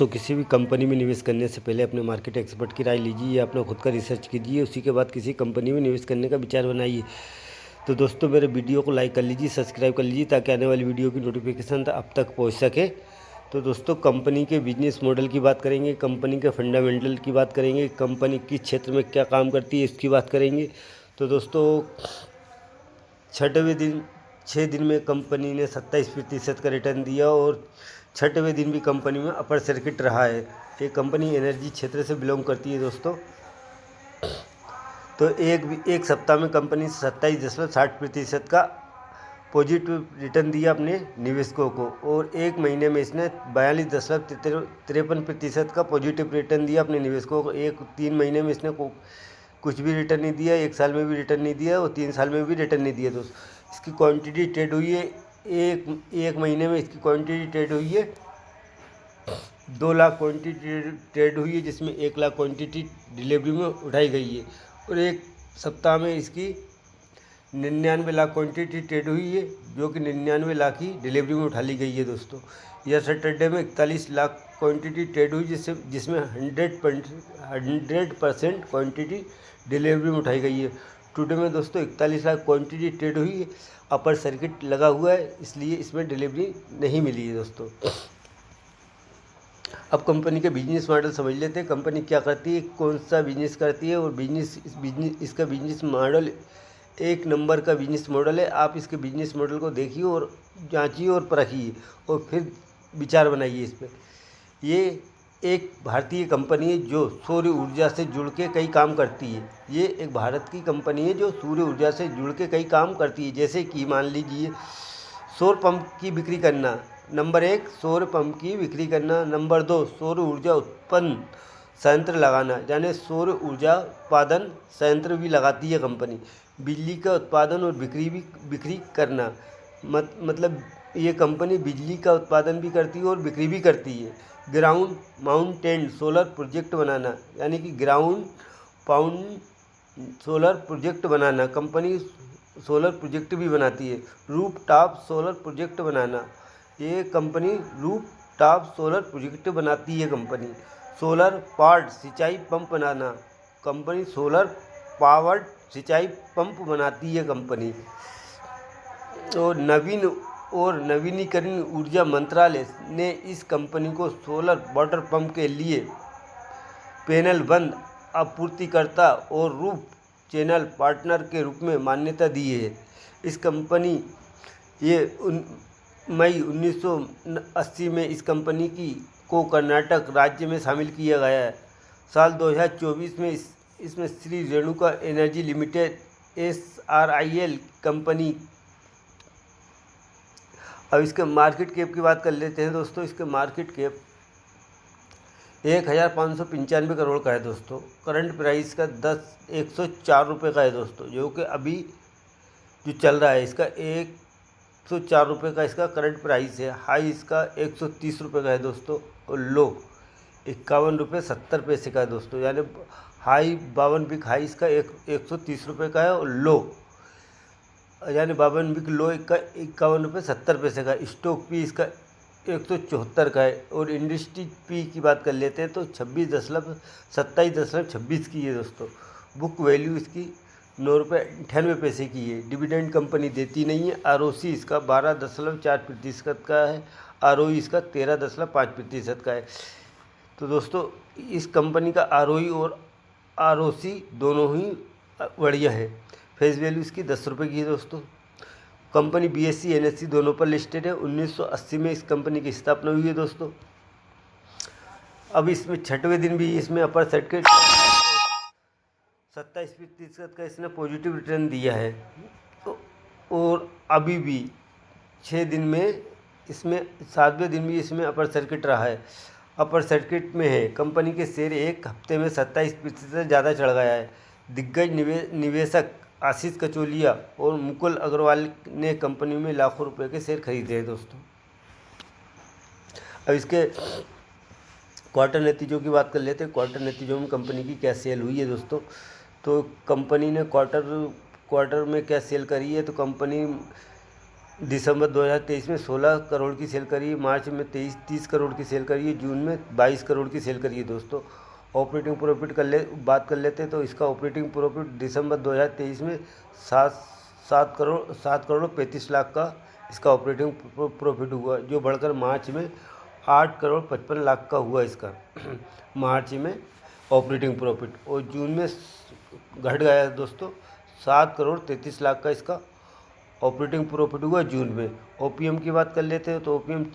दोस्तों, किसी भी कंपनी में निवेश करने से पहले अपने मार्केट एक्सपर्ट की राय लीजिए या अपना खुद का रिसर्च कीजिए। उसी के बाद किसी कंपनी में निवेश करने का विचार बनाइए। तो दोस्तों, मेरे वीडियो को लाइक कर लीजिए, सब्सक्राइब कर लीजिए ताकि आने वाली वीडियो की नोटिफिकेशन आप तक पहुंच सके। तो दोस्तों, कंपनी के बिजनेस मॉडल की बात करेंगे, कंपनी के फंडामेंटल की बात करेंगे, कंपनी किस क्षेत्र में क्या काम करती है इसकी बात करेंगे। तो दोस्तों, 6 दिन में कंपनी ने 27% का रिटर्न दिया और 6वें दिन भी कंपनी में अपर सर्किट रहा है। ये कंपनी एनर्जी क्षेत्र से बिलोंग करती है दोस्तों। तो एक सप्ताह में कंपनी 27.60% का पॉजिटिव रिटर्न दिया अपने निवेशकों को और एक महीने में इसने 42.53% का पॉजिटिव रिटर्न दिया अपने निवेशकों को। 3 महीने में इसने कुछ भी रिटर्न नहीं दिया, 1 साल में भी रिटर्न नहीं दिया और 3 साल में भी रिटर्न नहीं दिया दोस्तों। इसकी क्वांटिटी ट्रेड हुई है, एक महीने में इसकी क्वांटिटी ट्रेड हुई है 2 लाख क्वांटिटी ट्रेड हुई है, जिसमें 1 लाख क्वांटिटी डिलीवरी में उठाई गई है और एक सप्ताह में इसकी 99 लाख क्वांटिटी ट्रेड हुई है, जो कि 99 लाख ही डिलीवरी में उठा ली गई है दोस्तों। यह सैटरडे में 41 लाख क्वांटिटी ट्रेड हुई, जिसमें 100% क्वांटिटी डिलीवरी में उठाई गई है। टुडे में दोस्तों 41 लाख क्वांटिटी ट्रेड हुई है। अपर सर्किट लगा हुआ है, इसलिए इसमें डिलीवरी नहीं मिली है दोस्तों। अब कंपनी के बिजनेस मॉडल समझ लेते हैं। कंपनी क्या करती है, कौन सा बिजनेस करती है और इसका बिजनेस मॉडल एक नंबर का बिजनेस मॉडल है। आप इसके बिजनेस मॉडल को देखिए और जांचिए और परखिए और फिर विचार बनाइए इस पर। ये एक भारतीय कंपनी है जो सौर ऊर्जा से जुड़ के कई काम करती है। ये एक भारत की कंपनी है जो सूर्य ऊर्जा से जुड़ के कई काम करती है, जैसे कि मान लीजिए सौर पंप की बिक्री करना, नंबर 1 सौर पंप की बिक्री करना, नंबर 2 सौर ऊर्जा उत्पन्न संयंत्र लगाना, यानी सौर ऊर्जा उत्पादन संयंत्र भी लगाती है कंपनी। बिजली का उत्पादन और बिक्री करना, मतलब ये कंपनी बिजली का उत्पादन भी करती है और बिक्री भी करती है। ग्राउंड माउंटेड सोलर प्रोजेक्ट बनाना, यानी कि ग्राउंड पाउंड सोलर प्रोजेक्ट बनाना, कंपनी सोलर प्रोजेक्ट भी बनाती है। रूफ टॉप सोलर प्रोजेक्ट बनाना, ये company roof top solar project बनाती है कंपनी। सोलर पावर्ड सिंचाई पंप बनाना, कंपनी सोलर पावर्ड सिंचाई पंप बनाती है कंपनी। और नवीनीकरण ऊर्जा मंत्रालय ने इस कंपनी को सोलर वाटर पंप के लिए पैनल बंद आपूर्तिकर्ता और रूफ चैनल पार्टनर के रूप में मान्यता दी है। इस कंपनी मई 1980 में इस कंपनी को कर्नाटक राज्य में शामिल किया गया है। साल 2024 में इसमें Shri Renuka energy limited SRIL company. अब इसके मार्केट कैप की बात कर लेते हैं दोस्तों। इसके मार्केट कैप 1595 करोड़ का है दोस्तों। करंट प्राइस का 104 रुपये का है दोस्तों, जो कि अभी जो चल रहा है इसका 104 रुपये का इसका करंट प्राइस है। हाई इसका 130 रुपये का है दोस्तों और लो 51 रुपये 70 पैसे का है दोस्तों। यानी हाई 52 बिक हाई इसका 130 रुपये का है और लो यानी 52 बिक लो का 51 रुपये 70 पैसे का। स्टॉक पी इसका 174 का है और इंडस्ट्री पी की बात कर लेते हैं तो 27.26 की है दोस्तों। बुक वैल्यू इसकी 9 रुपये 98 पैसे की है। डिविडेंड कंपनी देती नहीं है। ROC इसका 12.4% का है। ROE इसका 13.5% का है। तो दोस्तों, इस कंपनी का ROE और ROC दोनों ही बढ़िया है। फेस वैल्यू इसकी 10 रुपये की है दोस्तों। कंपनी BSE NSE दोनों पर लिस्टेड है। 1980 में इस कंपनी की स्थापना हुई है दोस्तों। अब इसमें 6वें दिन भी इसमें अपर सर्किट 27% का इसने पॉजिटिव रिटर्न दिया है। तो और अभी भी 6 दिन में इसमें 7वें दिन भी इसमें अपर सर्किट रहा है। अपर सर्किट में है। कंपनी के शेयर एक हफ्ते में 27% से ज़्यादा चढ़ गया है। दिग्गज निवेशक आशीष कचोलिया और मुकुल अग्रवाल ने कंपनी में लाखों रुपए के शेयर खरीदे हैं दोस्तों। अब इसके क्वार्टर नतीजों की बात कर लेते हैं। क्वार्टर नतीजों में कंपनी की क्या सेल हुई है दोस्तों। तो कंपनी ने क्वार्टर में क्या सेल करी है, तो कंपनी दिसंबर 2023 में 16 करोड़ की सेल करी है, मार्च में 30 करोड़ की सेल करी है, जून में 22 करोड़ की सेल करी है दोस्तों। ऑपरेटिंग प्रॉफिट बात कर लेते हैं तो इसका ऑपरेटिंग प्रॉफिट दिसंबर 2023 में 7 करोड़ 35 लाख का इसका ऑपरेटिंग प्रॉफिट हुआ, जो बढ़कर मार्च में 8 करोड़ 55 लाख का हुआ इसका मार्च में ऑपरेटिंग प्रॉफिट, और जून में घट गया दोस्तों 7 करोड़ 33 लाख का इसका ऑपरेटिंग प्रॉफिट हुआ जून में। ओपीएम की बात कर लेते हैं तो ओपीएम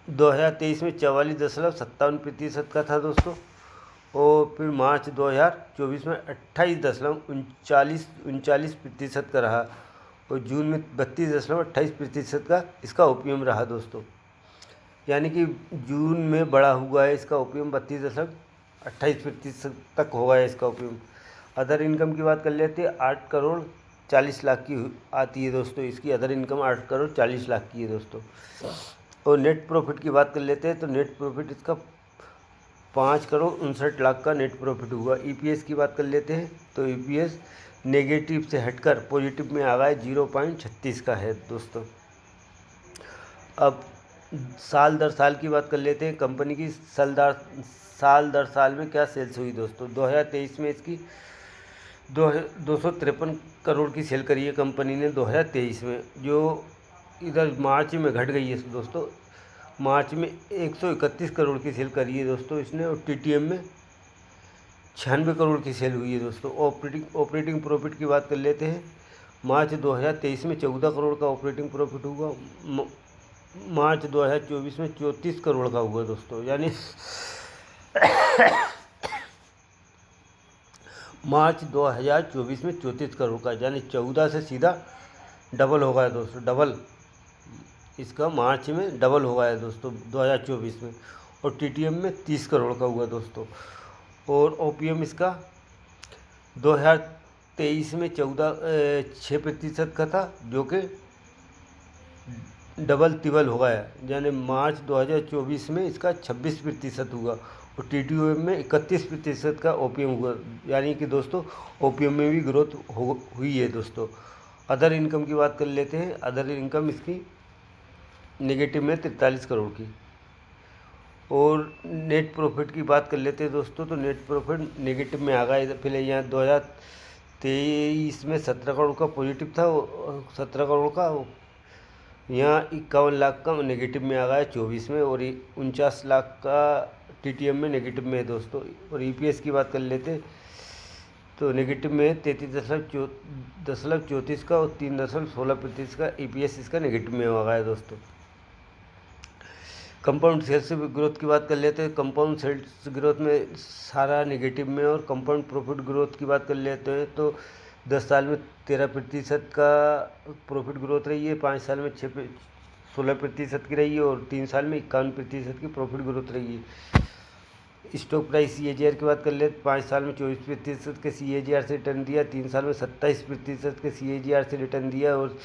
2023 में 44.57% का था दोस्तों, और फिर मार्च 2024 में 28.39% का रहा, और जून में 32.28% का इसका ओपीएम रहा दोस्तों। यानी कि जून में बढ़ा हुआ है इसका ओपीएम 32.28% तक हो गया है इसका ओपीएम। अदर इनकम की बात कर लेते हैं 8 करोड़ 40 लाख की आती है दोस्तों, इसकी अदर इनकम 8 करोड़ 40 लाख की है दोस्तों। और नेट प्रॉफिट की बात कर लेते हैं तो नेट प्रॉफिट इसका 5 करोड़ 59 लाख का नेट प्रॉफिट हुआ। ईपीएस की बात कर लेते हैं तो ईपीएस नेगेटिव से हटकर पॉजिटिव में आ गया 0.36 का है दोस्तों। अब साल दर साल की बात कर लेते हैं, कंपनी की साल दर साल में क्या सेल्स हुई दोस्तों। 2023 में इसकी 253 करोड़ की सेल करी है कंपनी ने 2023 में, जो इधर मार्च में घट गई है दोस्तों। मार्च में 131 करोड़ की सेल करी है दोस्तों इसने, और टीटीएम में 96 करोड़ की सेल हुई है दोस्तों। ऑपरेटिंग प्रॉफिट की बात कर लेते हैं, मार्च 2023 में 14 करोड़ का ऑपरेटिंग प्रॉफिट हुआ, मार्च 2024 में 34 करोड़ का हुआ दोस्तों। यानी मार्च 2024 में 34 करोड़ का, यानी 14 से सीधा डबल हो गया दोस्तों, डबल इसका मार्च में डबल हो गया दोस्तों 2024 में। और टीटीएम में 30 करोड़ का हुआ दोस्तों। और ओपीएम इसका 2023 में 6% का था, जो कि डबल तिबल हो गया, यानी मार्च 2024 में इसका 26% हुआ, और टीटीएम में 31% का ओपीएम हुआ। यानी कि दोस्तों ओपीएम में भी ग्रोथ हुई है दोस्तों। अदर इनकम की बात कर लेते हैं, अदर इनकम इसकी नेगेटिव में 43 करोड़ की। और नेट प्रॉफिट की बात कर लेते हैं दोस्तों, तो नेट प्रॉफिट नेगेटिव में आ गया। पहले यहाँ 2023 में 17 करोड़ का पॉजिटिव था, 17 करोड़ का, यहाँ 51 लाख का नेगेटिव में आ गया 24 में, और 49 लाख का टीटीएम में नेगेटिव में है दोस्तों। और ईपीएस की बात कर लेते तो नेगेटिव में 33.34 का, और 3.16% का ईपीएस इसका नेगेटिव में आ गया दोस्तों। कंपाउंड सेल्स ग्रोथ की बात कर लेते हैं, कंपाउंड सेल्स ग्रोथ में सारा नेगेटिव में, और कंपाउंड प्रॉफिट ग्रोथ की बात कर लेते हैं तो 10 साल में 13% का प्रॉफिट ग्रोथ रही है, 5 साल में 16% की रही है, और 3 साल में 51% की प्रॉफिट ग्रोथ रही है। स्टॉक प्राइस CAGR की बात कर ले, 5 साल में 24% के CAGR से रिटर्न दिया, 3 साल में 27% के CAGR से रिटर्न दिया, और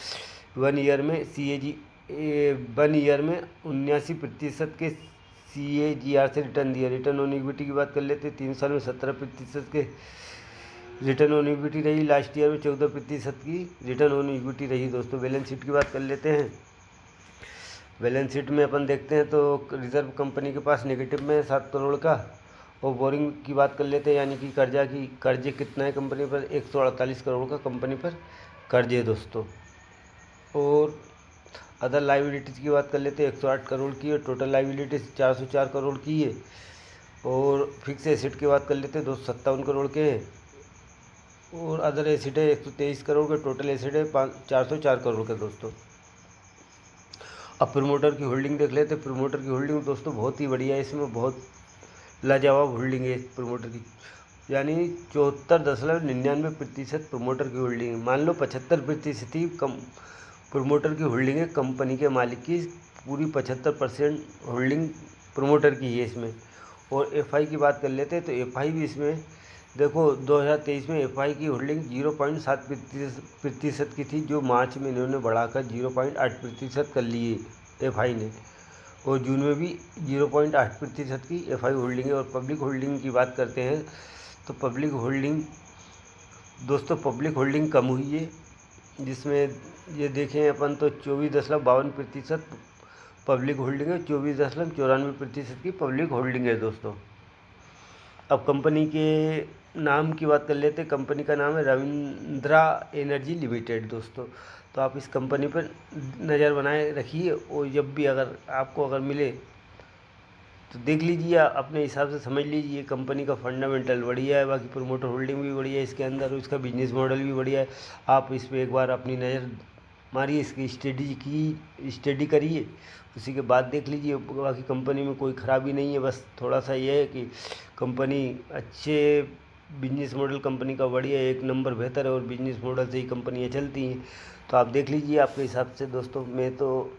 1 ईयर में 79% के CAGR से रिटर्न दिया। रिटर्न ऑन इक्विटी की बात कर लेते, 3 साल में 17% के रिटर्न ऑन इक्विटी रही, लास्ट ईयर में 14% की रिटर्न ऑन इक्विटी रही दोस्तों। बैलेंस शीट की बात कर लेते हैं, बैलेंस शीट में अपन देखते हैं तो रिजर्व कंपनी के पास नेगेटिव में 7 करोड़ का। और बोरिंग की बात कर लेते हैं, यानी कि कर्जे कितना है कंपनी पर, 148 करोड़ का कंपनी पर कर्जे दोस्तों। और अदर लाइबिलिटीज़ की बात कर लेते हैं, 108 करोड़ की, और टोटल लाइबिलिटीज़ 404 करोड़ की है। और फिक्स एसेट की बात कर लेते हैं 257 करोड़ के हैं, और अदर एसेट है 123 करोड़ का, टोटल एसेट है 404 करोड़ का दोस्तों। अब प्रमोटर की होल्डिंग देख लेते हैं। प्रमोटर की होल्डिंग दोस्तों बहुत ही बढ़िया है, इसमें बहुत लाजवाब होल्डिंग है प्रमोटर की, यानी 74.99% प्रमोटर की होल्डिंग है। मान लो 75% ही कम प्रमोटर की होल्डिंग है, कंपनी के मालिक की पूरी 75% होल्डिंग प्रमोटर की है इसमें। और FI की बात कर लेते हैं तो FI भी इसमें देखो 2023 में FI की होल्डिंग 0.7% की थी, जो मार्च में इन्होंने बढ़ाकर 0.8% कर ली है FI ने, और जून में भी 0.8% की FI होल्डिंग है। और पब्लिक होल्डिंग की बात करते हैं तो पब्लिक होल्डिंग दोस्तों कम हुई है, जिसमें ये देखें अपन तो 24.52% पब्लिक होल्डिंग है, 24.94% की पब्लिक होल्डिंग है दोस्तों। अब कंपनी के नाम की बात कर लेते हैं। कंपनी का नाम है रविंद्रा एनर्जी लिमिटेड दोस्तों। तो आप इस कंपनी पर नज़र बनाए रखिए और जब भी अगर मिले तो देख लीजिए, अपने हिसाब से समझ लीजिए। कंपनी का फंडामेंटल बढ़िया है, बाकी प्रोमोटर होल्डिंग भी बढ़िया है इसके अंदर, और इसका बिजनेस मॉडल भी बढ़िया है। आप इस पर एक बार अपनी नज़र मारिए, इसकी स्टडी करिए, उसी के बाद देख लीजिए। बाकी कंपनी में कोई ख़राबी नहीं है, बस थोड़ा सा ये है कि कंपनी अच्छे बिजनेस मॉडल कंपनी का बढ़िया है, एक नंबर बेहतर है, और बिजनेस मॉडल से ही कंपनियाँ चलती हैं। तो आप देख लीजिए आपके हिसाब से दोस्तों। मैं तो